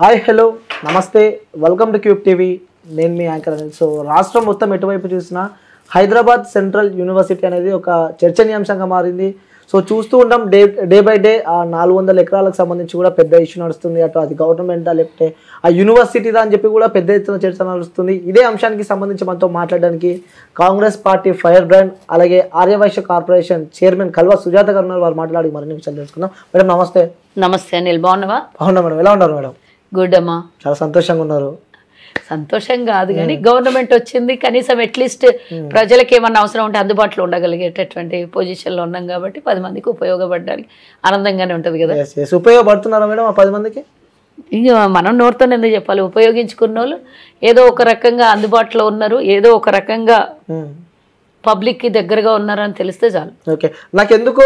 Hi hello నమస్తే welcome to cube TV. నేను మీ anchor Anil. So రాష్ట్రం మొత్తం ఎటువైపు చూసినా హైదరాబాద్ సెంట్రల్ యూనివర్సిటీ అనేది ఒక చర్చనీయాంశంగా మారింది. సో చూస్తూ ఉంటాం డే బై డే ఆ 400 ఎకరాలకు సంబంధించి కూడా పెద్ద ఇష్యూ నడుస్తుంది. అటు అది గవర్నమెంటా లేకపోతే ఆ యూనివర్సిటీదా అని చెప్పి కూడా పెద్ద ఎత్తున చర్చ నడుస్తుంది. ఇదే అంశానికి సంబంధించి మనతో మాట్లాడడానికి కాంగ్రెస్ పార్టీ ఫైర్ బ్రాండ్ అలాగే ఆర్యవైశ్య కార్పొరేషన్ చైర్మన్ కల్వ సుజాత గారు ఉన్నారు. వారు మాట్లాడి మరిన్ని విషయాలు తెలుసుకుందాం. మేడం నమస్తే. నమస్తే అనిల్, బాగున్నావా? బాగున్నా మేడం. ఎలా ఉన్నారు మేడం? గుడ్ అమ్మా. చాలా సంతోషంగా ఉన్నారు. సంతోషం కాదు కానీ గవర్నమెంట్ వచ్చింది, కనీసం అట్లీస్ట్ ప్రజలకు ఏమన్నా అవసరం ఉంటే అందుబాటులో ఉండగలిగేటటువంటి పొజిషన్లో ఉన్నాం కాబట్టి 10 మందికి ఉపయోగపడడానికి ఆనందంగానే ఉంటుంది కదా. ఉపయోగపడుతున్నారా మేడం ఆ 10 మందికి? ఇక మనం నోటితో ఎందుకు చెప్పాలి, ఉపయోగించుకున్న వాళ్ళు ఏదో ఒక రకంగా అందుబాటులో ఉన్నారు, ఏదో ఒక రకంగా పబ్లిక్కి దగ్గరగా ఉన్నారని తెలిస్తే చాలు. ఓకే, నాకెందుకో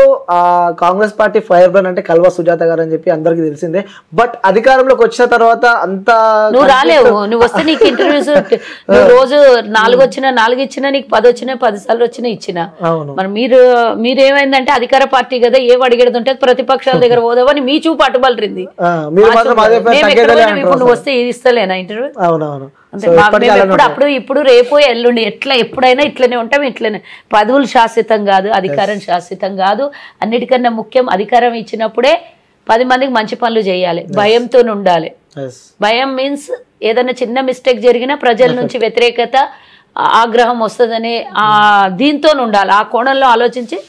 కాంగ్రెస్ పార్టీ ఫైర్ బ్రాండ్ అంటే కల్వ సుజాత గారు అని చెప్పి అందరికి తెలిసిందే. బట్ అధికారంలోకి వచ్చిన తర్వాత అంత నువ్వు రాలేవు. నువ్వు వస్తే నీకు ఇంటర్వ్యూస్ నువ్వు రోజు 4 వచ్చినా 4 ఇచ్చినా, నీకు 10 వచ్చినా 10 సార్లు వచ్చినా ఇచ్చినా. మరి మీరేమైందంటే అధికార పార్టీ కదా, ఏం అడిగేది ప్రతిపక్షాల దగ్గర పోదామని మీ చూపు అటుబలరింది. ఇప్పుడు నువ్వు వస్తే ఇస్తలేనా ఇంటర్వ్యూ? అవునవును. ఇప్పుడు రేపు ఎల్లుండి ఎప్పుడైనా ఇట్లనే ఉంటాం. ఇట్లనే పదవులు శాశ్వతం కాదు, అధికారం శాశ్వతం కాదు. అన్నిటికన్నా ముఖ్యం అధికారం ఇచ్చినప్పుడే 10 మందికి మంచి పనులు చేయాలి, భయంతో ఉండాలి. భయం మీన్స్ ఏదైనా చిన్న మిస్టేక్ జరిగినా ప్రజల నుంచి వ్యతిరేకత ఆగ్రహం వస్తుందనే దీంతో ఉండాలి, ఆ కోణంలో ఆలోచించి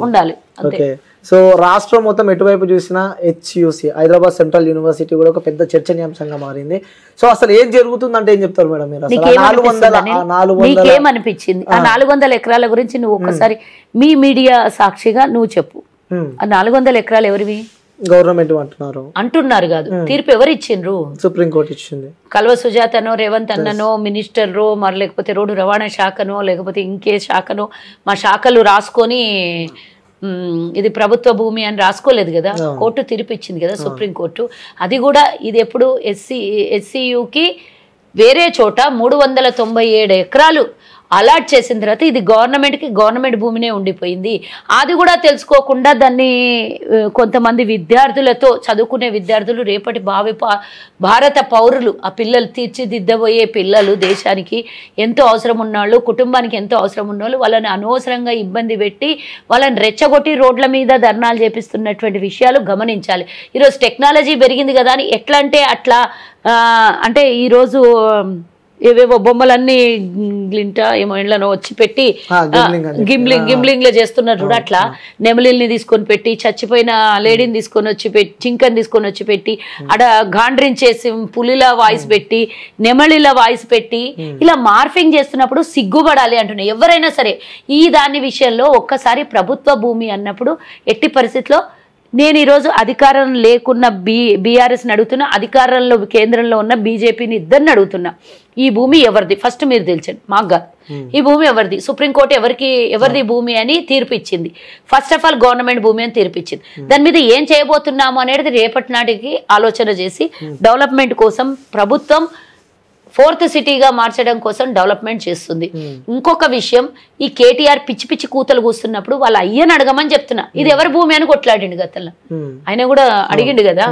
ఉండాలి. అంతే. సో రాష్ట్రం మొత్తం ఎటువైపు చూసినా హెచ్యూసి హైదరాబాద్ సెంట్రల్ యూనివర్సిటీ కూడా ఒక పెద్ద చర్చనీయాంశంగా మారింది. సో అసలు ఏం జరుగుతుందంటే ఏం చెప్తారు మేడం మీరు? నీకేమనిపించింది ఆ 400 ఎకరాల గురించి? నువ్వు ఒక్కసారి మీ మీడియా సాక్షిగా నువ్వు చెప్పు. ఆ 400 ఎకరాలు ఎవరివి? గవర్నమెంట్ అంటున్నారు కాదు, తీర్పు ఎవరు ఇచ్చిండ్రు? సుప్రీంకోర్టు ఇచ్చింది. కల్వ సుజాతనో రేవంత్ అన్ననో మినిస్టర్రో మరి లేకపోతే రోడ్డు రవాణా శాఖనో లేకపోతే ఇంకే శాఖనో మా శాఖలు రాసుకొని ఇది ప్రభుత్వ భూమి అని రాసుకోలేదు కదా. కోర్టు తీర్పు ఇచ్చింది కదా, సుప్రీంకోర్టు. అది కూడా ఇది ఎప్పుడు ఎస్సీయూకి వేరే చోట 397 ఎకరాలు అలాట్ చేసిన తర్వాత ఇది గవర్నమెంట్ భూమినే ఉండిపోయింది. అది కూడా తెలుసుకోకుండా దాన్ని కొంతమంది విద్యార్థులతో, చదువుకునే విద్యార్థులు, రేపటి భారత పౌరులు, ఆ పిల్లలు తీర్చిదిద్దబోయే పిల్లలు, దేశానికి ఎంతో అవసరం ఉన్నవాళ్ళు, కుటుంబానికి ఎంతో అవసరం ఉన్నవాళ్ళు, వాళ్ళని అనవసరంగా ఇబ్బంది పెట్టి వాళ్ళని రెచ్చగొట్టి రోడ్ల మీద ధర్నాలు చేపిస్తున్నటువంటి విషయాలు గమనించాలి. ఈరోజు టెక్నాలజీ పెరిగింది కదా అని ఎట్లా అంటే అట్లా అంటే ఈరోజు ఏవేవో బొమ్మలన్నీ గ్లింటా ఏమో ఇండ్లను వచ్చి పెట్టి గిమ్లింగ్ లో చేస్తున్నారు చూడు. అట్లా నెమలిని తీసుకొని పెట్టి, చచ్చిపోయిన లేడీని తీసుకొని వచ్చి పెట్టి, జింకని తీసుకొని వచ్చి పెట్టి, అక్కడ గాండ్రించేసి పులిలా వాయిస్ పెట్టి, నెమలిల వాయిస్ పెట్టి ఇలా మార్ఫింగ్ చేస్తున్నప్పుడు సిగ్గుపడాలి అంటున్నాయి ఎవరైనా సరే. ఈ దాని విషయంలో ఒక్కసారి ప్రభుత్వ భూమి అన్నప్పుడు ఎట్టి పరిస్థితిలో నేను ఈరోజు అధికారం లేకున్న బీఆర్ఎస్ని అడుగుతున్నా, అధికారంలో కేంద్రంలో ఉన్న బీజేపీని ఇద్దరిని అడుగుతున్నా. ఈ భూమి ఎవరిది? ఫస్ట్ మీరు తెలిసండి, మాకు కాదు. ఈ భూమి ఎవరిది? సుప్రీంకోర్టు ఎవరిది భూమి అని తీర్పు ఇచ్చింది. ఫస్ట్ ఆఫ్ ఆల్ గవర్నమెంట్ భూమి అని తీర్పు ఇచ్చింది. దాని మీద ఏం చేయబోతున్నాము అనేది రేపటి నాటికి ఆలోచన చేసి డెవలప్మెంట్ కోసం ప్రభుత్వం 4th సిటీగా మార్చడం కోసం డెవలప్మెంట్ చేస్తుంది. ఇంకొక విషయం, ఈ కేటీఆర్ పిచ్చి పిచ్చి కూతలు కూస్తున్నప్పుడు వాళ్ళ అయ్యని అడగమని చెప్తున్నా. ఇది ఎవరి భూమి అని కొట్లాడిండు గతంలో, ఆయన కూడా అడిగిండు కదా.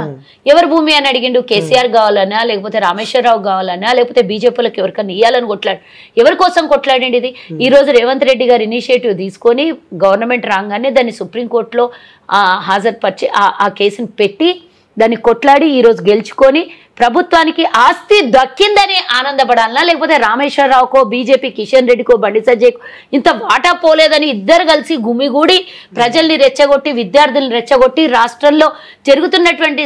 ఎవరి భూమి అని అడిగిండు? కేసీఆర్ కావాలన్నా, లేకపోతే రామేశ్వరరావు కావాలన్నా, లేకపోతే బీజేపీలకు ఎవరికన్నా ఇవ్వాలని కొట్లాడు. ఎవరి కోసం కొట్లాడింది ఇది? ఈ రోజు రేవంత్ రెడ్డి గారు ఇనిషియేటివ్ తీసుకొని గవర్నమెంట్ రాగానే దాన్ని సుప్రీంకోర్టులో హాజరుపరిచి ఆ కేసుని పెట్టి దాన్ని కొట్లాడి ఈరోజు గెలుచుకొని ప్రభుత్వానికి ఆస్తి దక్కిందని ఆనందపడాలన్నా, లేకపోతే రామేశ్వరరావుకో, బీజేపీ కిషన్ రెడ్డికో, బండి సంజయ్కో ఇంత వాటా పోలేదని ఇద్దరు కలిసి గుమిగూడి ప్రజల్ని రెచ్చగొట్టి, విద్యార్థుల్ని రెచ్చగొట్టి రాష్ట్రంలో జరుగుతున్నటువంటి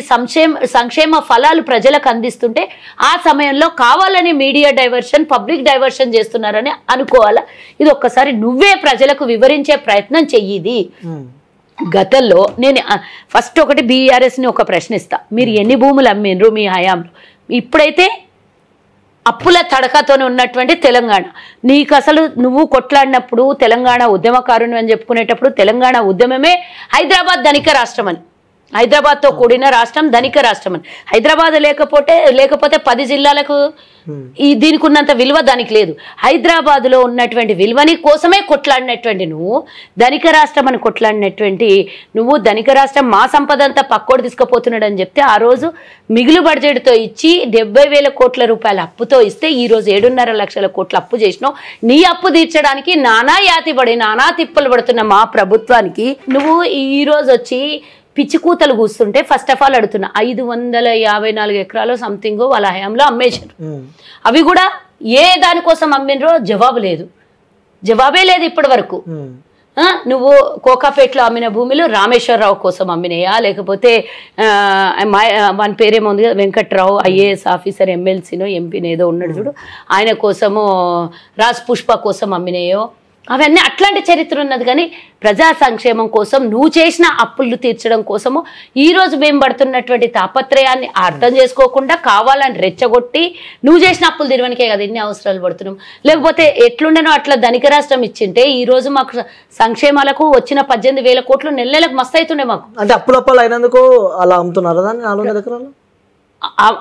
సంక్షేమ ఫలాలు ప్రజలకు అందిస్తుంటే ఆ సమయంలో కావాలని మీడియా డైవర్షన్, పబ్లిక్ డైవర్షన్ చేస్తున్నారని అనుకోవాలా. ఇది ఒక్కసారి నువ్వే ప్రజలకు వివరించే ప్రయత్నం చెయ్యిది. గతంలో నేను ఫస్ట్ ఒకటి బీఆర్ఎస్ని ఒక ప్రశ్నిస్తా, మీరు ఎన్ని భూములు అమ్మిండ్రు మీ హయాంలో? ఇప్పుడైతే అప్పుల తడకతో ఉన్నటువంటి తెలంగాణ, నీకు అసలు నువ్వు కొట్లాడినప్పుడు తెలంగాణ ఉద్యమకారుని అని చెప్పుకునేటప్పుడు తెలంగాణ ఉద్యమమే హైదరాబాద్ ధనిక రాష్ట్రం అని హైదరాబాద్ తో కూడిన రాష్ట్రం ధనిక రాష్ట్రం అని. హైదరాబాద్ లేకపోతే 10 జిల్లాలకు దీనికి ఉన్నంత విలువ దానికి లేదు. హైదరాబాద్ లో ఉన్నటువంటి విలువని కోసమే కొట్లాడినటువంటి నువ్వు, ధనిక రాష్ట్రం అని కొట్లాడినటువంటి నువ్వు, ధనిక రాష్ట్రం మా సంపద అంతా పక్కోడు తీసుకుపోతున్నాడు అని చెప్తే ఆ రోజు మిగులు బడ్జెట్తో ఇచ్చి 70,000 కోట్ల రూపాయల అప్పుతో ఇస్తే ఈ రోజు 7.5 లక్షల కోట్ల అప్పు చేసినావు. నీ అప్పు తీర్చడానికి నానా యాతిపడి నానా తిప్పలు పడుతున్న మా ప్రభుత్వానికి నువ్వు ఈ రోజు వచ్చి పిచ్చి కూతలు కూస్తుంటే ఫస్ట్ ఆఫ్ ఆల్ అడుగుతున్నా 554 ఎకరాలు సంథింగ్ వాళ్ళ హయాంలో అమ్మేశారు. అవి కూడా ఏ దానికోసం అమ్మినరో జవాబే లేదు ఇప్పటి వరకు. నువ్వు కోకాపేటలో అమ్మిన భూమిలో రామేశ్వరరావు కోసం అమ్మినాయా, లేకపోతే మన పేరేమో ఉంది కదా వెంకట్రావు IAS ఆఫీసర్ ఎమ్మెల్సీనో ఎంపీనో ఏదో ఉన్నాడు చూడు, ఆయన కోసము రాజ్ పుష్ప కోసం అమ్మినాయో, అవన్నీ అట్లాంటి చరిత్ర ఉన్నది. కానీ ప్రజా సంక్షేమం కోసం నువ్వు చేసిన అప్పులు తీర్చడం కోసము ఈ రోజు మేము పడుతున్నటువంటి తాపత్రయాన్ని అర్థం చేసుకోకుండా కావాలని రెచ్చగొట్టి నువ్వు చేసిన అప్పులు తీరవనికే కదా ఇన్ని అవసరాలు పడుతున్నాం. లేకపోతే ఎట్లుండనో అట్లా ధనిక రాష్ట్రం ఇచ్చింటే ఈ రోజు మాకు సంక్షేమాలకు వచ్చిన 18,000 కోట్లు నెలలకు మస్తు అవుతుండే మాకు. అంటే అప్పులప్పాలు అయినందుకు అలా అమ్ముతున్నారు దాన్ని 400 ఎకరాలు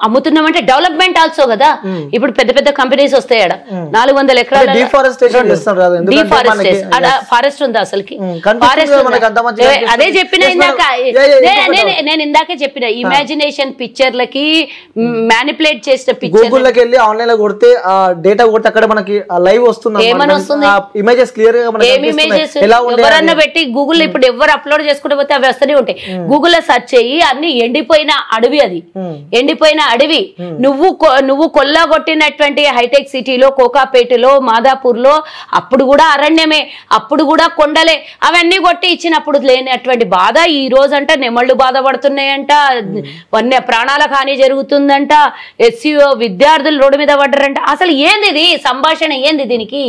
అమ్ముతున్నామంటే డెవలప్మెంట్ ఆల్సో కదా. ఇప్పుడు పెద్ద పెద్ద కంపెనీస్ వస్తాయి, 400 ఎకరాలు ఫారెస్ట్ ఉందా అసలుకి? ఫారెస్ట్ అదే చెప్పిన ఇందాక, నేను ఇందాకే చెప్పిన ఇమాజినేషన్ పిక్చర్లకి మ్యానిపులేట్ చేసిన పిక్చర్ వెళ్ళి ఆన్లైన్ లో కొడితే డేటా కొడితే అక్కడ మనకి లైవ్ వస్తుంది. ఏమని వస్తుంది? ఇమేజెస్ క్లియర్ గా ఏమి ఇమేజెస్ ఎవరన్నా పెట్టి గూగుల్ ఇప్పుడు ఎవరు అప్లోడ్ చేసుకుంటే పోతే అవి వస్తూనే ఉంటాయి. గూగుల్ లో సెర్చ్ చెయ్యి, అన్ని ఎండిపోయిన అడవి, అది ఎండిపోయిన అడవి. నువ్వు కొల్లగొట్టినటువంటి హైటెక్ సిటీలో, కోకాపేటలో, మాదాపూర్ లో అప్పుడు కూడా అరణ్యమే, అప్పుడు కూడా కొండలే, అవన్నీ కొట్టి ఇచ్చినప్పుడు లేనటువంటి బాధ ఈ రోజంట నెమళ్ళు బాధపడుతున్నాయంట, వన్య ప్రాణాలకు హాని జరుగుతుందంట, SCO విద్యార్థులు రోడ్డు మీద పడ్డారంట. అసలు ఏంది ఇది సంభాషణ? ఏంది దీనికి?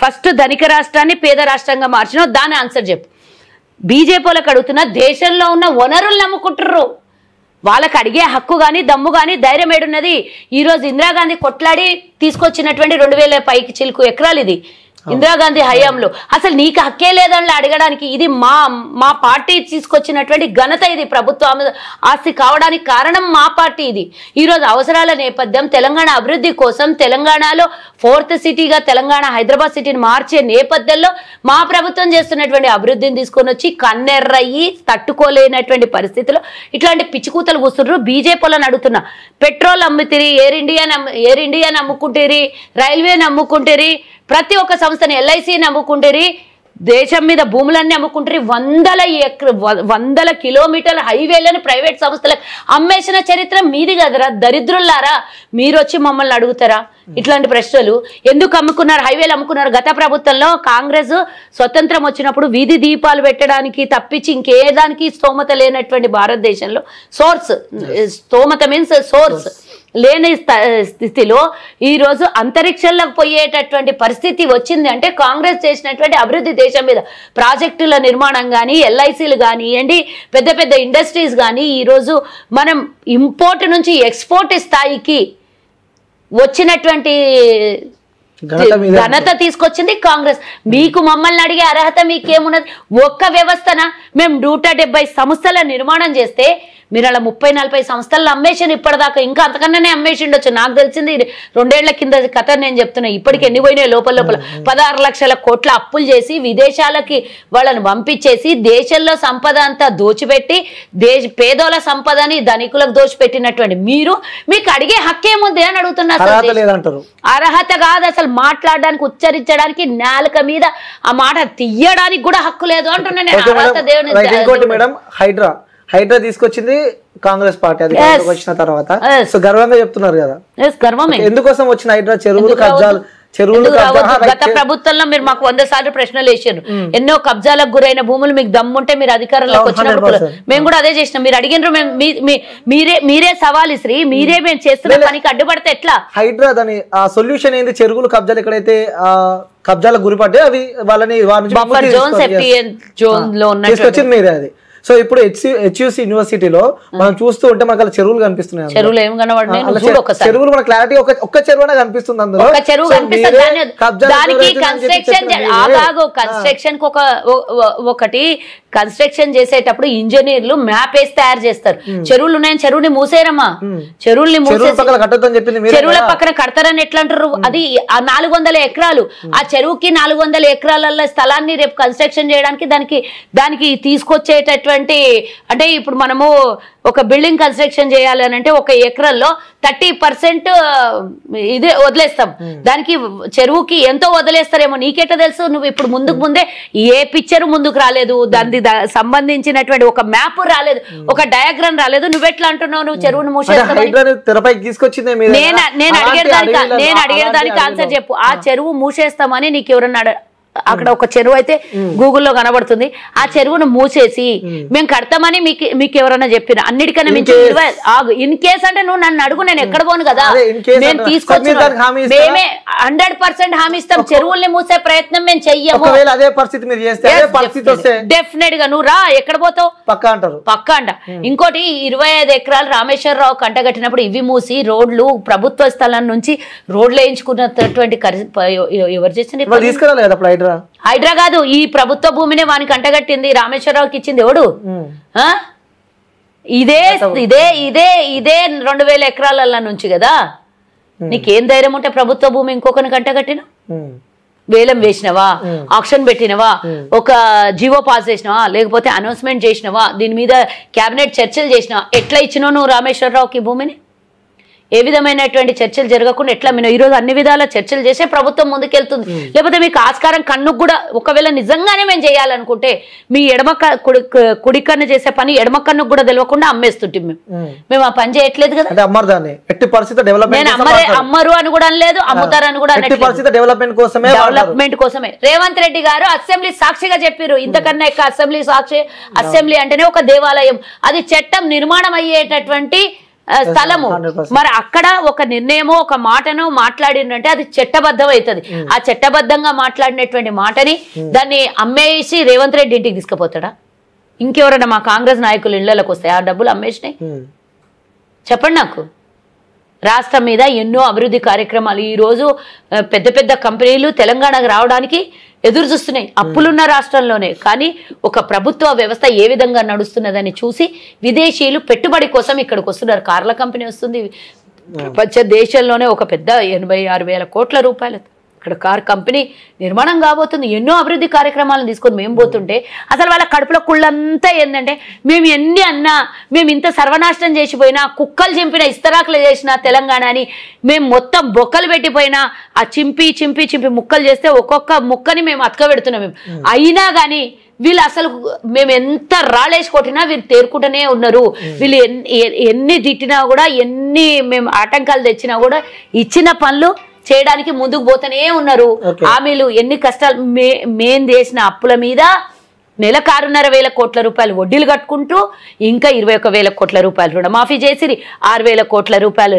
ఫస్ట్ ధనిక రాష్ట్రాన్ని పేద రాష్ట్రంగా మార్చినావు, దాని ఆన్సర్ చెప్పు. బీజేపీలకు అడుగుతున్నా, దేశంలో ఉన్న వనరులు నమ్ముకుంటుర్రు, వాళ్ళకి అడిగే హక్కు కానీ దమ్ము కానీ ధైర్యం ఏడున్నది? ఈరోజు ఇందిరాగాంధీ కొట్లాడి తీసుకొచ్చినటువంటి 2,000 పైకి చిలుకు ఎకరాలు ఇది ఇందిరాగాంధీ హయాంలో. అసలు నీకు హక్కే లేదని అడగడానికి. ఇది మా పార్టీ తీసుకొచ్చినటువంటి ఘనత. ఇది ప్రభుత్వ ఆస్తి కావడానికి కారణం మా పార్టీ. ఇది ఈరోజు అవసరాల నేపథ్యం, తెలంగాణ అభివృద్ధి కోసం, తెలంగాణలో 4th సిటీగా తెలంగాణ హైదరాబాద్ సిటీని మార్చే నేపథ్యంలో మా ప్రభుత్వం చేస్తున్నటువంటి అభివృద్ధిని తీసుకొని వచ్చి కన్నెర్రయ్యి తట్టుకోలేనటువంటి పరిస్థితిలో ఇట్లాంటి పిచ్చికూతలు కూస్తున్నారు. బీజేపీలను అడుగుతున్నా, పెట్రోల్ అమ్ముతిరి, ఎయిర్ ఇండియా నమ్ముకుంటేరి, రైల్వే నమ్ముకుంటేరి, ప్రతి ఒక్క సంస్థని LICని అమ్ముకుంటారు, దేశం మీద భూములన్నీ అమ్ముకుంటారు, 100 కిలోమీటర్ల హైవేలను ప్రైవేట్ సంస్థలకు అమ్మేసిన చరిత్ర మీది కదరా దరిద్రులారా. మీరు వచ్చి మమ్మల్ని అడుగుతారా ఇట్లాంటి ప్రశ్నలు? ఎందుకు అమ్ముకున్నారు? హైవేలు అమ్ముకున్నారు. గత ప్రభుత్వంలో కాంగ్రెస్ స్వతంత్రం వచ్చినప్పుడు వీధి దీపాలు పెట్టడానికి తప్పించి ఇంకేదానికి స్తోమత లేనటువంటి భారతదేశంలో స్తోమత మీన్స్ సోర్స్ లేని స్థితిలో ఈరోజు అంతరిక్షంలోకి పోయేటటువంటి పరిస్థితి వచ్చింది అంటే కాంగ్రెస్ చేసినటువంటి అభివృద్ధి, దేశం మీద ప్రాజెక్టుల నిర్మాణం కానీ, LICలు కానివ్వండి, పెద్ద పెద్ద ఇండస్ట్రీస్ కానీ, ఈరోజు మనం ఇంపోర్ట్ నుంచి ఎక్స్పోర్ట్ స్థాయికి వచ్చినటువంటి ఘనత తీసుకొచ్చింది కాంగ్రెస్. మీకు మమ్మల్ని అడిగే అర్హత మీకేమున్నది? ఒక్క వ్యవస్థన మేము 170 సంస్థల నిర్మాణం చేస్తే మీరు అలా 30-40 సంస్థలను అమ్మేసాను ఇప్పటిదాకా. ఇంకా అంతకన్నానే అమ్మేసిండొచ్చు. నాకు తెలిసింది 2 ఏళ్ల కింద కథ నేను చెప్తున్నా. ఇప్పటికి ఎన్ని పోయినాయి లోపల 16 లక్షల కోట్ల అప్పులు చేసి విదేశాలకి వాళ్ళని పంపించేసి దేశంలో సంపద అంతా దోచిపెట్టి పేదోళ్ళ సంపదని ధనికులకు దోచిపెట్టినటువంటి మీకు అడిగే హక్కేముంది అని అడుగుతున్నారు. అర్హత కాదు అసలు, మాట్లాడడానికి, ఉచ్చరించడానికి, నాలుక మీద ఆ మాట తీయడానికి కూడా హక్కు లేదు అంటున్నాను. అర్హత దేవుని హైడ్రా తీసుకొచ్చింది కాంగ్రెస్ పార్టీ అధికారంలోకి వచ్చిన తర్వాత. సో గర్వంగా చెప్తున్నారు కదా, ఎందుకోసం వచ్చిన హైడ్రా? చెరువులు గత ప్రభుత్వంలో మీరు మాకు 100 సార్లు ప్రశ్నలు వేసారు. ఎన్నో కబ్జాలకు గురైన భూములు మీకు దమ్ముంటే మీరు అధికారంలోకి వచ్చినప్పుడు మేము కూడా అదే చేసినాం. మీరు అడిగినారు, మీరే సవాల్ ఇస్త్రీ, మీరే మేము చేస్తున్న పనికి అడ్డుపడితే ఎట్లా? హైడ్రా దాని సొల్యూషన్ ఏంది? చెరువులు కబ్జాలు ఎక్కడైతే కబ్జాలకు గురిపడ్డాయి అవి వాళ్ళని తీసుకొచ్చింది మీరే. అది సో ఇప్పుడు హెచ్యూసి యూనివర్సిటీలో మనం చూస్తూ ఉంటే మనకు అలా చెరువులు కనిపిస్తున్నాయి. చెరువులు ఏం కనబడినాయి? చెరువులు మన క్లారిటీ ఒక్క చెరువు కనిపిస్తుంది అందులో. ఒక చెరువు కనిపిస్తుంది. దానికి కన్స్ట్రక్షన్ ఒకటి కన్స్ట్రక్షన్ చేసేటప్పుడు ఇంజనీర్లు మ్యాప్ వేసి తయారు చేస్తారు. చెరువులు ఉన్నాయని చెరువుని మూసేరమ్మా. చెరువుల్ని చెరువుల పక్కన కడతారని ఎట్లా అంటారు? అది 400 ఎకరాలు. ఆ చెరువుకి 400 ఎకరాల స్థలాన్ని రేపు కన్స్ట్రక్షన్ చేయడానికి దానికి తీసుకొచ్చేటటువంటి, అంటే ఇప్పుడు మనము ఒక బిల్డింగ్ కన్స్ట్రక్షన్ చేయాలి అని అంటే 1 ఎకరంలో 30% ఇదే వదిలేస్తాం. దానికి చెరువుకి ఎంతో వదిలేస్తారేమో నీకెట్లా తెలుసు? నువ్వు ఇప్పుడు ముందే ఏ పిక్చర్ ముందుకు రాలేదు, దానికి సంబంధించినటువంటి ఒక మ్యాప్ రాలేదు, ఒక డయాగ్రామ్ రాలేదు. నువ్వెట్లా అంటున్నావు నువ్వు చెరువును మూసేస్తావు? నేను అడిగిన దానికి ఆన్సర్ చెప్పు. ఆ చెరువు మూసేస్తామని నీకు ఎవరన్నా అక్కడ ఒక చెరువు అయితే గూగుల్లో కనబడుతుంది. ఆ చెరువును మూసేసి మేము కడతామని మీకు ఎవరన్నా చెప్పిన? అన్నిటికన్నా మించి ఇన్ కేస్ అంటే నువ్వు నన్ను అడుగు, నేను ఎక్కడ పోను కదా. మేము తీసుకొచ్చి మేమే 100% హామీ ఇస్తాం. చెరువుల్ని మూసే ప్రయత్నం మేము చెయ్యము. డెఫినెట్ గా నువ్వు రా, ఎక్కడ పోతావు? పక్కా అంట. ఇంకోటి 25 ఎకరాలు రామేశ్వరరావు కంటగట్టినప్పుడు ఇవి మూసి రోడ్లు ప్రభుత్వ స్థలం నుంచి రోడ్లు వేయించుకున్నటువంటి ఎవరు చేసింది? హైడ్రా కాదు, ఈ ప్రభుత్వ భూమిని వానికి అంటగట్టింది, రామేశ్వరరావుకి ఇచ్చింది ఎవడు? ఇదే 2000 ఎకరాల నుంచి కదా. నీకేం ధైర్యం ఉంటే ప్రభుత్వ భూమి ఇంకొకరికి అంటగట్టిన? వేలం వేసినవా, ఆక్షన్ పెట్టినవా, ఒక జీవో పాస్ చేసినవా, లేకపోతే అనౌన్స్మెంట్ చేసినవా, దీని మీద క్యాబినెట్ చర్చలు చేసినవా? ఎట్లా ఇచ్చినావు నువ్వు రామేశ్వరరావుకి భూమిని? ఏ విధమైనటువంటి చర్చలు జరగకుండా ఎట్లా మీరు ఈరోజు అన్ని విధాల చర్చలు చేసే ప్రభుత్వం ముందుకెళ్తుంది. లేకపోతే మీకు ఆస్కారం కన్నుకు కూడా ఒకవేళ నిజంగానే మేము చేయాలనుకుంటే మీ కుడి కన్ను చేసే పని ఎడమ కన్నుకు కూడా తెలియకుండా అమ్మేస్తుంటే మేము ఆ పని చేయట్లేదు కదా. నేను అమ్మరు అని కూడా అనలేదు, అమ్ముతారని కూడా డెవలప్మెంట్ కోసమే. రేవంత్ రెడ్డి గారు అసెంబ్లీ సాక్షిగా చెప్పారు, ఇంతకన్నా ఎక్కువ అసెంబ్లీ సాక్షి. అసెంబ్లీ అంటేనే ఒక దేవాలయం, అది చట్టం నిర్మాణం అయ్యేటటువంటి స్థలము. మరి అక్కడ ఒక నిర్ణయమో ఒక మాటను మాట్లాడినంటే అది చట్టబద్ధం అవుతుంది. ఆ చట్టబద్ధంగా మాట్లాడినటువంటి మాటని దాన్ని అమ్మేసి రేవంత్ రెడ్డి ఇంటికి తీసుకుపోతాడా? ఇంకెవరైనా మా కాంగ్రెస్ నాయకులు ఇళ్లలోకి వస్తాయి ఆ డబ్బులు అమ్మేసినాయి? చెప్పండి నాకు. రాష్ట్రం మీద ఎన్నో అభివృద్ధి కార్యక్రమాలు ఈరోజు పెద్ద పెద్ద కంపెనీలు తెలంగాణకు రావడానికి ఎదురు చూస్తున్నాయి, అప్పులున్న రాష్ట్రంలోనే. కానీ ఒక ప్రభుత్వ వ్యవస్థ ఏ విధంగా నడుస్తున్నదని చూసి విదేశీయులు పెట్టుబడి కోసం ఇక్కడికి వస్తున్నారు. కార్ల కంపెనీ వస్తుంది, ప్రపంచ దేశంలోనే ఒక పెద్ద 86,000 కోట్ల రూపాయలు ఇక్కడ కార్ కంపెనీ నిర్మాణం కాబోతుంది. ఎన్నో అభివృద్ధి కార్యక్రమాలను తీసుకొని మేము పోతుంటే అసలు వాళ్ళ కడుపులో కుళ్ళంతా ఏంటంటే మేము ఎన్ని అన్నా, మేము ఇంత సర్వనాశనం చేసిపోయినా, కుక్కలు చింపిన ఇస్తరాకులు చేసిన తెలంగాణని మేము మొత్తం బొక్కలు పెట్టిపోయినా ఆ చింపి ముక్కలు చేస్తే ఒక్కొక్క ముక్కని మేము అతకబెడుతున్నాం మేము. అయినా కానీ వీళ్ళు అసలు మేము ఎంత రాళ్ళేసి కొట్టినా వీళ్ళు తేరుకుంటూనే ఉన్నారు. వీళ్ళు ఎన్ని తిట్టినా కూడా, ఎన్ని మేము ఆటంకాలు తెచ్చినా కూడా ఇచ్చిన పనులు చేయడానికి ముందుకు పోతూనే ఉన్నారు. హామీలు ఎన్ని కష్టాలు, మేం చేసిన అప్పుల మీద నెలకు 6,500 కోట్ల రూపాయలు వడ్డీలు కట్టుకుంటూ ఇంకా 21,000 కోట్ల రూపాయలు రుణమాఫీ చేసిరి, 6,000 కోట్ల రూపాయలు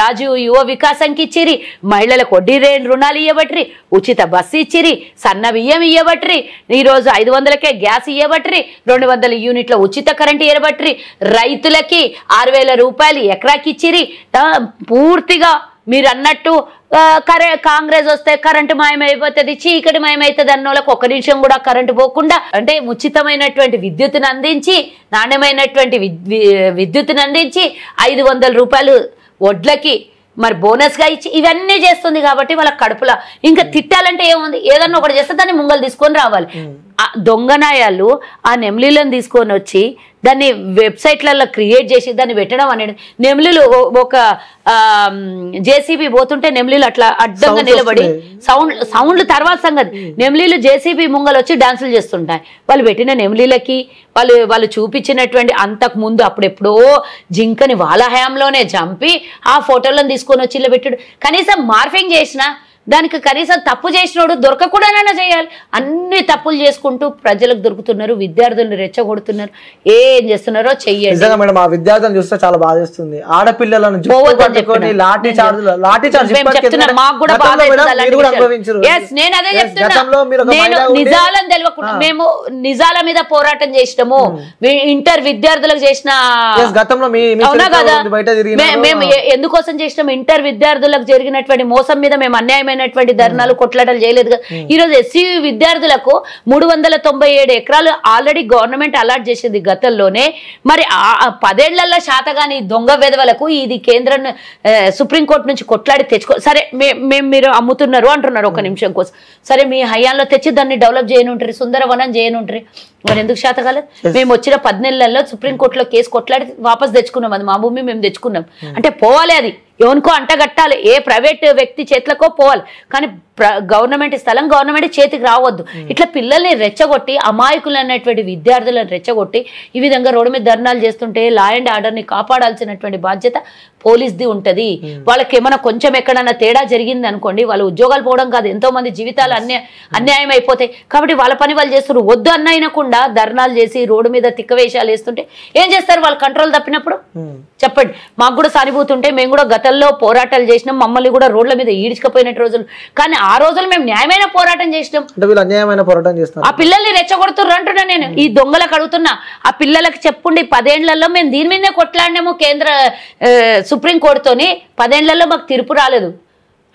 రాజీవ్ యువ వికాసంకి ఇచ్చిరి, మహిళలకు వడ్డీ రుణాలు ఇవ్వబట్రి, ఉచిత బస్సు ఇచ్చిరి, సన్న బియ్యం ఇవ్వబట్రి, ఈరోజు 500కే గ్యాస్ ఇవ్వబట్రి, 200 యూనిట్ల ఉచిత కరెంటు ఇవ్వబట్రి, రైతులకి 6,000 రూపాయలు ఎకరాకి ఇచ్చిరి. పూర్తిగా మీరు అన్నట్టు కాంగ్రెస్ వస్తే కరెంటు మాయమైపోతుంది, చీకటి మాయమవుతుంది అన్నోళ్ళకి 1 నిమిషం కూడా కరెంటు పోకుండా, అంటే ఉచితమైనటువంటి విద్యుత్తును అందించి, నాణ్యమైనటువంటి విద్యుత్తును అందించి 500 రూపాయలు వడ్లకి మరి బోనస్గా ఇచ్చి ఇవన్నీ చేస్తుంది. కాబట్టి వాళ్ళ కడుపులో ఇంకా తిట్టాలంటే ఏముంది, ఏదన్నా ఒకటి చేస్తే దాన్ని ముంగలు తీసుకొని రావాలి. దొంగనాయాలు ఆ నెమ్లీలను తీసుకొని వచ్చి దాన్ని వెబ్సైట్లలో క్రియేట్ చేసి దాన్ని పెట్టడం అనేది. నెమ్లీలు ఒక జేసీబీ పోతుంటే నెమ్లీలు అట్లా అడ్డంగా నిలబడి సౌండ్లు తర్వాత సంగతి, నెమ్లీలు జేసీబీ ముంగలు వచ్చి డాన్సులు చేస్తుంటాయి. వాళ్ళు పెట్టిన నెమ్లీలకి వాళ్ళు చూపించినటువంటి అంతకు ముందు అప్పుడెప్పుడో జింకని వాళ్ళ హయాంలోనే చంపి ఆ ఫోటోలను తీసుకొని వచ్చి ఇలా పెట్టాడు. కనీసం మార్ఫింగ్ చేసిన దానికి కనీసం తప్పు చేసినోడు దొరకకుండానైనా చేయాలి. అన్ని తప్పులు చేసుకుంటూ ప్రజలకు దొరుకుతున్నారు, విద్యార్థులను రెచ్చగొడుతున్నారు. ఏం చేస్తున్నారో చెయ్యండి. నిజంగా మేడం ఆ విద్యార్థులను చూస్తే చాలా బాధేస్తుంది. ఆడపిల్లలను లాఠీ చార్జ్ మాకు కూడా బాధ. నేను అదే చెప్తున్నా, నేను నిజాలను తెలియకుండా మేము నిజాల మీద పోరాటం చేసినాము. ఇంటర్ విద్యార్థులకు చేసిన గతంలో అవునా కదా, మేము ఎందుకోసం చేసినాం? ఇంటర్ విద్యార్థులకు జరిగినటువంటి మోసం మీద మేము అన్యాయమైనటువంటి ధర్నాలు కొట్లాటలు చేయలేదు కదా. ఈ రోజు ఎస్సీ విద్యార్థులకు 397 ఎకరాలు ఆల్రెడీ గవర్నమెంట్ అలాట్ చేసింది గతంలోనే. మరి 10 ఏళ్లలో శాతగాని దొంగ వెధవలకు ఇది కేంద్రం సుప్రీంకోర్టు నుంచి కొట్లాడి తెచ్చుకో. సరే మేము మీరు అమ్ముతున్నారు అంటున్నారు ఒక నిమిషం కోసం. సరే మీ హయాంలో తెచ్చి దాన్ని డెవలప్ చేయనుంటారు, సుందరవనం చేయనుంటారు. మరి ఎందుకు శాత కాలేదు? మేము వచ్చిన 10 నెలల్లో సుప్రీంకోర్టులో కేసు కొట్లాడి వాపస్ తెచ్చుకున్నాం. అది మా భూమి, మేము తెచ్చుకున్నాం. అంటే పోవాలి, అది ఎవరికో అంటగట్టాలి, ఏ ప్రైవేట్ వ్యక్తి చేతులకో పోవాలి. కానీ గవర్నమెంట్ స్థలం గవర్నమెంట్ చేతికి రావద్దు. ఇట్లా పిల్లల్ని రెచ్చగొట్టి, అమాయకులు అనేటువంటి విద్యార్థులను రెచ్చగొట్టి ఈ విధంగా రోడ్డు మీద ధర్నాలు చేస్తుంటే లా అండ్ ఆర్డర్ని కాపాడాల్సినటువంటి బాధ్యత పోలీస్ది ఉంటుంది. వాళ్ళకి ఏమైనా కొంచెం ఎక్కడన్నా తేడా జరిగింది అనుకోండి, వాళ్ళు ఉద్యోగాలు పోవడం కాదు, ఎంతో మంది జీవితాలు అన్యాయం అయిపోతాయి. కాబట్టి వాళ్ళ పని వాళ్ళు చేస్తారు. వద్దు అన్నైనకుండా ధర్నాలు చేసి రోడ్డు మీద తిక్కవేషాలు వేస్తుంటే ఏం చేస్తారు? వాళ్ళు కంట్రోల్ తప్పినప్పుడు చెప్పండి. మాకు కూడా సానుభూతి ఉంటే మేము కూడా గతంలో పోరాటాలు చేసినాం, మమ్మల్ని కూడా రోడ్ల మీద ఈడ్చుకుపోయిన రోజులు. కానీ ఆ రోజులు మేము న్యాయమైన పోరాటం చేసినాం. ఆ పిల్లల్ని రెచ్చగొడుతుర్రు అంటున్నా నేను. ఈ దొంగలకు అడుగుతున్నా, ఆ పిల్లలకు చెప్పుండి 10 ఏళ్లలో మేము దీని మీదనే కొట్లాడినాము కేంద్ర సుప్రీంకోర్టుతోని. 10 ఏళ్లలో మాకు తీర్పు రాలేదు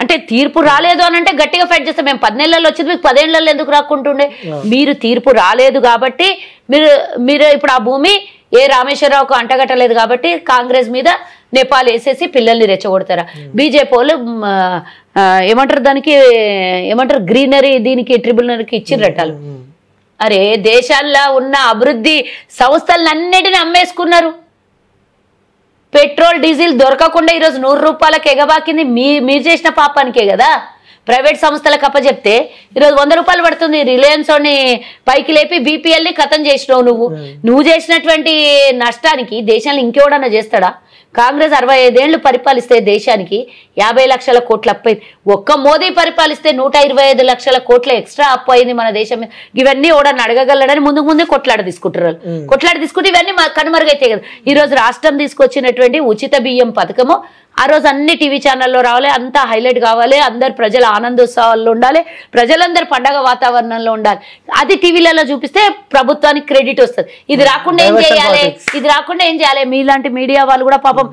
అంటే, తీర్పు రాలేదు అని అంటే గట్టిగా ఫైట్ చేస్తాం. మేము 10 నెలల్లో వచ్చింది, మీకు 10 ఏళ్లలో ఎందుకు రాకుంటుండే? మీరు తీర్పు రాలేదు కాబట్టి మీరు ఇప్పుడు ఆ భూమి ఏ రామేశ్వరరావుకు అంటగట్టలేదు కాబట్టి కాంగ్రెస్ మీద నేపాల్ వేసేసి పిల్లల్ని రెచ్చగొడతారా? బీజేపీ వాళ్ళు ఏమంటారు దానికి, ఏమంటారు గ్రీనరీ, దీనికి ట్రిబ్యునల్కి ఇచ్చిర్రటాలు. అరే దేశాల్లో ఉన్న అభివృద్ధి సంస్థలన్నిటిని అమ్మేసుకున్నారు. పెట్రోల్ డీజిల్ దొరకకుండా ఈరోజు 100 రూపాయలకు ఎగబాకింది మీరు చేసిన పాపానికే కదా. ప్రైవేట్ సంస్థలకు అప్పచెప్తే ఈరోజు 100 రూపాయలు పడుతుంది. రిలయన్స్ అని పైకి లేపి బీపీఎల్ని ఖతం చేసినావు. నువ్వు చేసినటువంటి నష్టానికి దేశాన్ని ఇంకెవడన్నా చేస్తాడా? కాంగ్రెస్ 65 ఏళ్లు పరిపాలిస్తే దేశానికి 50 లక్షల కోట్ల అప్పు అయింది. ఒక్క మోదీ పరిపాలిస్తే 125 లక్షల కోట్ల ఎక్స్ట్రా అప్పు అయింది మన దేశం మీద. ఇవన్నీ ఓడని అడగగలడని ముందే కొట్లాడ తీసుకుంటారు. కొట్లాడ తీసుకుంటే ఇవన్నీ కనుమరుగైతాయి కదా. ఈ రోజు రాష్ట్రం తీసుకొచ్చినటువంటి ఉచిత బియ్యం పథకము ఆ రోజు అన్ని టీవీ ఛానల్లో రావాలి, అంతా హైలైట్ కావాలి, అందరు ప్రజల ఆనందోత్సవాల్లో ఉండాలి, ప్రజలందరూ పండగ వాతావరణంలో ఉండాలి. అది టీవీలలో చూపిస్తే ప్రభుత్వానికి క్రెడిట్ వస్తుంది. ఇది రాకుండా ఏం చేయాలి? మీలాంటి మీడియా వాళ్ళు కూడా పాపం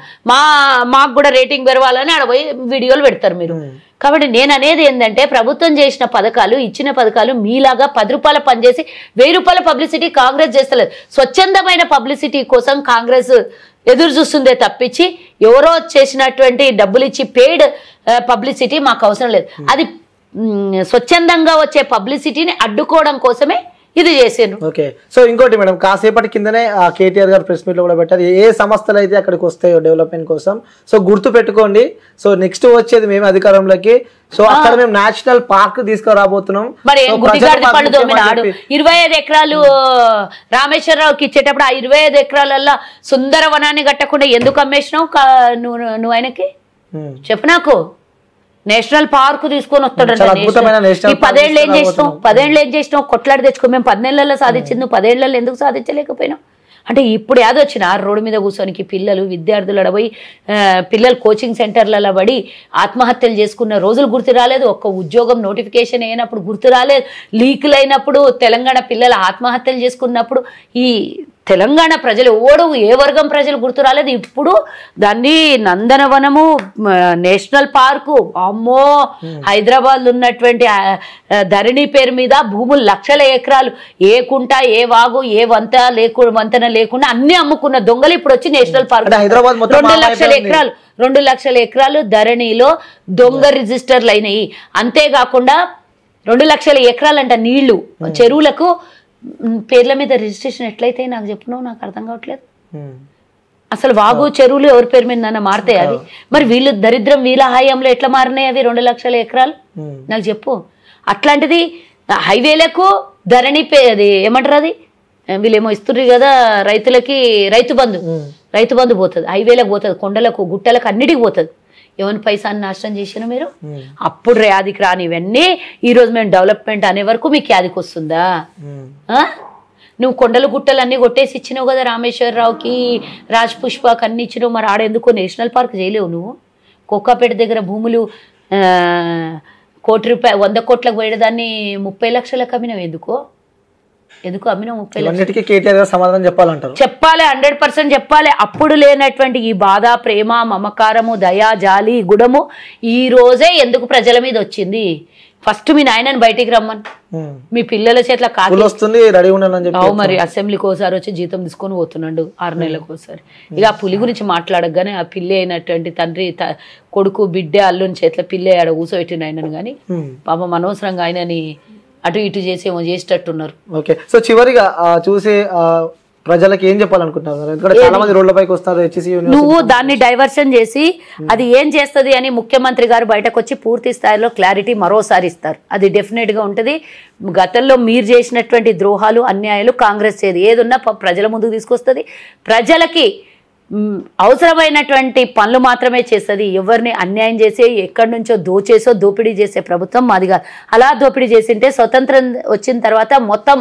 మాకు కూడా రేటింగ్ పెరవాలని ఆడపోయి వీడియోలు పెడతారు మీరు. కాబట్టి నేను అనేది ఏంటంటే, ప్రభుత్వం చేసిన పథకాలు, ఇచ్చిన పథకాలు మీలాగా 10 రూపాయల పనిచేసి 1000 రూపాయల పబ్లిసిటీ కాంగ్రెస్ చేస్తలేదు. స్వచ్ఛందమైన పబ్లిసిటీ కోసం కాంగ్రెస్ ఎదురు చూస్తుందే తప్పించి ఎవరో చేసినటువంటి డబ్బులు ఇచ్చి పెయిడ్ పబ్లిసిటీ మాకు అవసరం లేదు. అది స్వచ్ఛందంగా వచ్చే పబ్లిసిటీని అడ్డుకోవడం కోసమే ఇది చేసాను. ఓకే. సో ఇంకోటి మేడం, కాసేపటి కిందనే కేటీఆర్ గారు ప్రెస్ మీట్ లో కూడా పెట్టారు, ఏ సంస్థలు అయితే అక్కడికి వస్తాయో డెవలప్మెంట్ కోసం, సో గుర్తు పెట్టుకోండి. సో నెక్స్ట్ వచ్చేది మేము అధికారంలోకి, సో అక్కడ మేము నేషనల్ పార్క్ తీసుకురాబోతున్నాం. మరి 25 ఎకరాలు రామేశ్వరరావుకి ఇచ్చేటప్పుడు ఆ 25 ఎకరాలల్లో సుందరవనాన్ని కట్టకుండా ఎందుకు అమ్మేసినావు నువ్వు ఆయనకి? చెప్పు నాకు. నేషనల్ పార్క్ తీసుకొని వస్తాడంట. ఈ 10 ఏళ్ళు ఏం చేసినావు? 10 ఏళ్ళు ఏం చేసినావు? కొట్లాడి తెచ్చుకో. మేము 10 నెలల్లో సాధించింది, 10 ఏళ్లలో ఎందుకు సాధించలేకపోయినాం? అంటే ఇప్పుడు యాద వచ్చిన రోడ్డు మీద కూర్చొనికి పిల్లలు విద్యార్థులు అడబోయి పిల్లలు కోచింగ్ సెంటర్లలో పడి ఆత్మహత్యలు చేసుకున్న రోజులు గుర్తు రాలేదు. ఒక్క ఉద్యోగం నోటిఫికేషన్ అయినప్పుడు గుర్తు రాలేదు. లీకులు అయినప్పుడు, తెలంగాణ పిల్లలు ఆత్మహత్యలు చేసుకున్నప్పుడు ఈ తెలంగాణ ప్రజలు ఏ వర్గం ప్రజలు గుర్తు రాలేదు. ఇప్పుడు దాన్ని నందనవనము, నేషనల్ పార్కు, అమ్మో హైదరాబాద్ ఉన్నటువంటి ధరణి పేరు మీద భూములు లక్షల ఎకరాలు, ఏ కుంట, ఏ వాగు, ఏ వంతెన లేకుండా అన్ని అమ్ముకున్న దొంగలు ఇప్పుడు వచ్చి నేషనల్ పార్క్ 2 లక్షల ఎకరాలు ధరణిలో దొంగ రిజిస్టర్లు అయినాయి. అంతేకాకుండా 2 లక్షల ఎకరాలంట నీళ్లు చెరువులకు పేర్ల మీద రిజిస్ట్రేషన్ ఎట్లయితే నాకు చెప్పినావు, నాకు అర్థం కావట్లేదు. అసలు వాగు చెరువులు ఎవరి పేరు మీద మారుతాయి అవి? మరి వీళ్ళు దరిద్రం వీళ్ళ హయాంలో ఎట్లా మారినాయి అవి 2 లక్షల ఎకరాలు? నాకు చెప్పు. అట్లాంటిది హైవేలకు ధరణి అది ఏమంటారు, అది వీళ్ళేమో ఇస్తుర్రు కదా రైతులకి, రైతు బంధు పోతుంది, హైవేలకు పోతుంది, కొండలకు గుట్టలకు అన్నిటికి పోతుంది. ఎవరి పైసాన్ని నాశనం చేసినా మీరు అప్పుడు యాదికి రాని ఇవన్నీ ఈరోజు మేము డెవలప్మెంట్ అనే వరకు మీకు యాదికి వస్తుందా? నువ్వు కొండలు గుట్టలు అన్నీ కొట్టేసి ఇచ్చినావు కదా రామేశ్వరరావుకి, రాజ్ పుష్పకి అన్ని ఇచ్చినావు, మరి ఆడెందుకు నేషనల్ పార్క్ చేయలేవు నువ్వు? కోకాపేట దగ్గర భూములు ₹1 కోట్లకు పోయేదాన్ని 30 లక్షలకు అమ్మినావు. ఎందుకు అమ్మినావు 30 లక్షలు? సమాధానం చెప్పాలంటారు. చెప్పాలి, 100% చెప్పాలి. అప్పుడు లేనటువంటి ఈ బాధ, ప్రేమ, మమకారము, దయ, జాలి, గుణము ఈ రోజే ఎందుకు ప్రజల మీద వచ్చింది? ఫస్ట్ మీ నాయనని బయటికి రమ్మని, మీ పిల్లల చేతిలో కాకి వస్తుంది రెడీ ఉండాలని చెప్పి మరి అసెంబ్లీకి ఒకసారి వచ్చి జీతం తీసుకొని పోతున్నాడు 6 నెలలకు ఒకసారి. ఇక ఆ పులి గురించి మాట్లాడగానే ఆ పిల్లి అయినటువంటి తండ్రి కొడుకు బిడ్డ అల్లుని చేతిలో పిల్లి ఆడ కూర్చోబెట్టిన ఆయనను కానీ పాపం అనవసరంగా ఆయనని అటు ఇటు చేసి ఏమో చేసేటట్టున్నారు. ఓకే, సో చివరిగా చూసే ప్రజలకు ఏం చెప్పాలనుకుంటున్నారు? ఎందుకంటే చాలా మంది రోడ్లపైకి వస్తారు. నువ్వు దాన్ని డైవర్షన్ చేసి అది ఏం చేస్తుంది అని ముఖ్యమంత్రి గారు బయటకు వచ్చి పూర్తి స్థాయిలో క్లారిటీ మరోసారి ఇస్తారు. అది డెఫినెట్ గా ఉంటుంది. గతంలో మీరు చేసినటువంటి ద్రోహాలు, అన్యాయాలు కాంగ్రెస్ ఏదున్నా ప్రజల ముందుకు తీసుకొస్తుంది. ప్రజలకి అవసరమైనటువంటి పనులు మాత్రమే చేస్తుంది. ఎవరిని అన్యాయం చేసి ఎక్కడి నుంచో దోపిడీ చేసే ప్రభుత్వం మాది కాదు. అలా దోపిడీ చేసింటే స్వతంత్రం వచ్చిన తర్వాత మొత్తం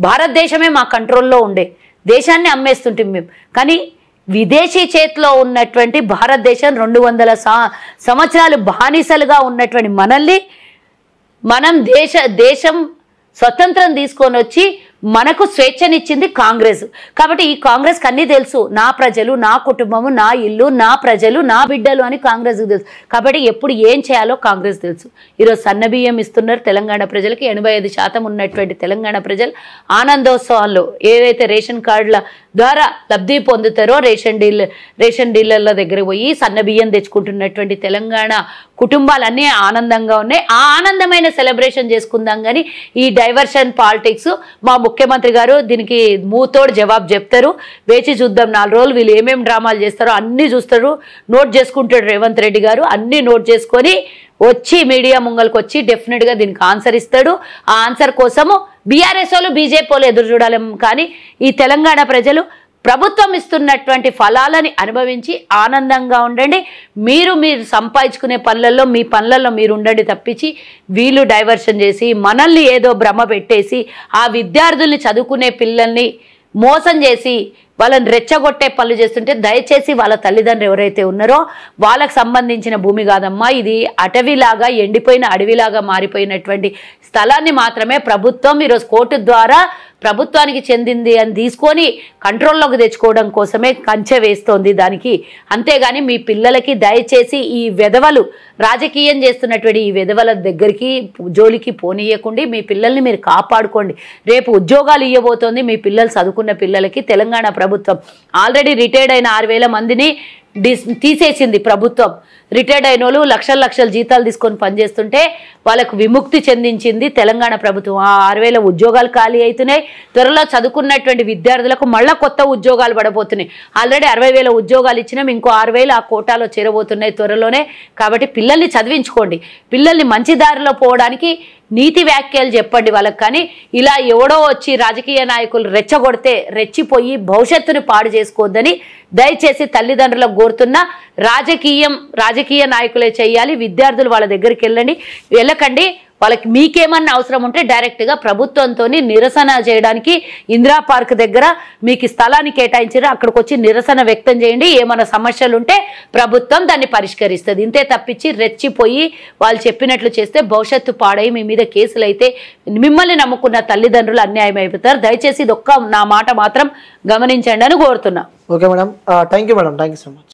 భారతదేశమే మా కంట్రోల్లో ఉండే, దేశాన్ని అమ్మేస్తుంటాం మేము. కానీ విదేశీ చేతిలో ఉన్నటువంటి భారతదేశం 200 సంవత్సరాలు బానిసలుగా ఉన్నటువంటి మనల్ని దేశం స్వతంత్రం తీసుకొని వచ్చి మనకు స్వేచ్ఛనిచ్చింది కాంగ్రెస్. కాబట్టి ఈ కాంగ్రెస్కి అన్నీ తెలుసు. నా ప్రజలు, నా కుటుంబము, నా ఇల్లు, నా ప్రజలు, నా బిడ్డలు అని కాంగ్రెస్కి తెలుసు. కాబట్టి ఎప్పుడు ఏం చేయాలో కాంగ్రెస్ తెలుసు. ఈరోజు సన్నబియ్యం ఇస్తున్నారు తెలంగాణ ప్రజలకి. 85% ఉన్నటువంటి తెలంగాణ ప్రజలు ఆనందోత్సవాల్లో ఏవైతే రేషన్ కార్డుల ద్వారా లబ్ధి పొందుతారో రేషన్ డీలర్ల దగ్గర పోయి సన్నబియ్యం తెచ్చుకుంటున్నటువంటి తెలంగాణ కుటుంబాలన్నీ ఆనందంగా ఉన్నాయి. ఆ ఆనందమైన సెలబ్రేషన్ చేసుకుందాం. కానీ ఈ డైవర్షన్ పాలిటిక్స్ మా ముఖ్యమంత్రి గారు దీనికి మూతోడు జవాబు చెప్తారు. వేచి చూద్దాం 4 రోజులు వీళ్ళు ఏమేమి డ్రామాలు చేస్తారో అన్నీ చూస్తారు. నోట్ చేసుకుంటాడు రేవంత్ రెడ్డి గారు. అన్నీ నోట్ చేసుకొని వచ్చి మీడియా ముంగల్కి వచ్చి డెఫినెట్గా దీనికి ఆన్సర్ ఇస్తాడు. ఆ ఆన్సర్ కోసము బీఆర్ఎస్ వాళ్ళు, బీజేపీ వాళ్ళు ఎదురు చూడాలి. కానీ ఈ తెలంగాణ ప్రజలు ప్రభుత్వం ఇస్తున్నటువంటి ఫలాలని అనుభవించి ఆనందంగా ఉండండి. మీరు సంపాదించుకునే పనులలో, మీ పనులలో మీరు ఉండండి తప్పించి వీళ్ళు డైవర్షన్ చేసి మనల్ని ఏదో భ్రమ పెట్టేసి ఆ విద్యార్థుల్ని, చదువుకునే పిల్లల్ని మోసం చేసి వాళ్ళని రెచ్చగొట్టే పనులు చేస్తుంటే దయచేసి వాళ్ళ తల్లిదండ్రులు ఎవరైతే ఉన్నారో వాళ్ళకు సంబంధించిన భూమి కాదమ్మా, ఇది అటవీలాగా ఎండిపోయిన అడవిలాగా మారిపోయినటువంటి స్థలాన్ని మాత్రమే ప్రభుత్వం ఈరోజు కోర్టు ద్వారా ప్రభుత్వానికి చెందింది అని తీసుకొని కంట్రోల్లోకి తెచ్చుకోవడం కోసమే కంచె వేస్తోంది దానికి. అంతేగాని మీ పిల్లలకి దయచేసి ఈ వెధవలు రాజకీయం చేస్తున్నటువంటి ఈ వెధవల దగ్గరికి జోలికి పోనీయకుండా మీ పిల్లల్ని మీరు కాపాడుకోండి. రేపు ఉద్యోగాలు ఇవ్వబోతోంది మీ పిల్లలు, చదువుకున్న పిల్లలకి. తెలంగాణ ప్రభుత్వం ఆల్రెడీ రిటైర్డ్ అయిన 6,000 మందిని తీసేసింది ప్రభుత్వం. రిటైర్డ్ అయిన వాళ్ళు లక్షల జీతాలు తీసుకొని పనిచేస్తుంటే వాళ్ళకు విముక్తి చెందించింది తెలంగాణ ప్రభుత్వం. ఆ 6,000 ఉద్యోగాలు ఖాళీ అవుతున్నాయి. త్వరలో చదువుకున్నటువంటి విద్యార్థులకు మళ్ళీ కొత్త ఉద్యోగాలు పడబోతున్నాయి. ఆల్రెడీ 60,000 ఉద్యోగాలు ఇచ్చినాం, ఇంకో 6,000 ఆ కోటాలో చేరబోతున్నాయి త్వరలోనే. కాబట్టి పిల్లల్ని చదివించుకోండి. పిల్లల్ని మంచి దారిలో పోవడానికి నీతి వ్యాఖ్యలు చెప్పండి వాళ్ళకి. కానీ ఇలా ఎవడో వచ్చి రాజకీయ నాయకులు రెచ్చగొడితే రెచ్చిపోయి భవిష్యత్తును పాడు చేసుకోవద్దని దయచేసి తల్లిదండ్రులకు కోరుతున్నా. రాజకీయ నాయకులే చేయాలి. విద్యార్థులు వాళ్ళ దగ్గరికి వెళ్ళకండి. వాళ్ళకి మీకేమన్నా అవసరం ఉంటే డైరెక్ట్గా ప్రభుత్వంతో నిరసన చేయడానికి ఇందిరా పార్క్ దగ్గర మీకు స్థలాన్ని కేటాయించారు, అక్కడికి వచ్చి నిరసన వ్యక్తం చేయండి. ఏమైనా సమస్యలు ఉంటే ప్రభుత్వం దాన్ని పరిష్కరిస్తుంది. ఇంతే తప్పించి రెచ్చిపోయి వాళ్ళు చెప్పినట్లు చేస్తే భవిష్యత్తు పాడై మీ మీద కేసులు అయితే మిమ్మల్ని నమ్ముకున్న తల్లిదండ్రులు అన్యాయం అయిపోతారు. దయచేసి ఇది ఒక్క నా మాట మాత్రం గమనించండి అని కోరుతున్నా. Okay madam, thank you madam, thank you so much.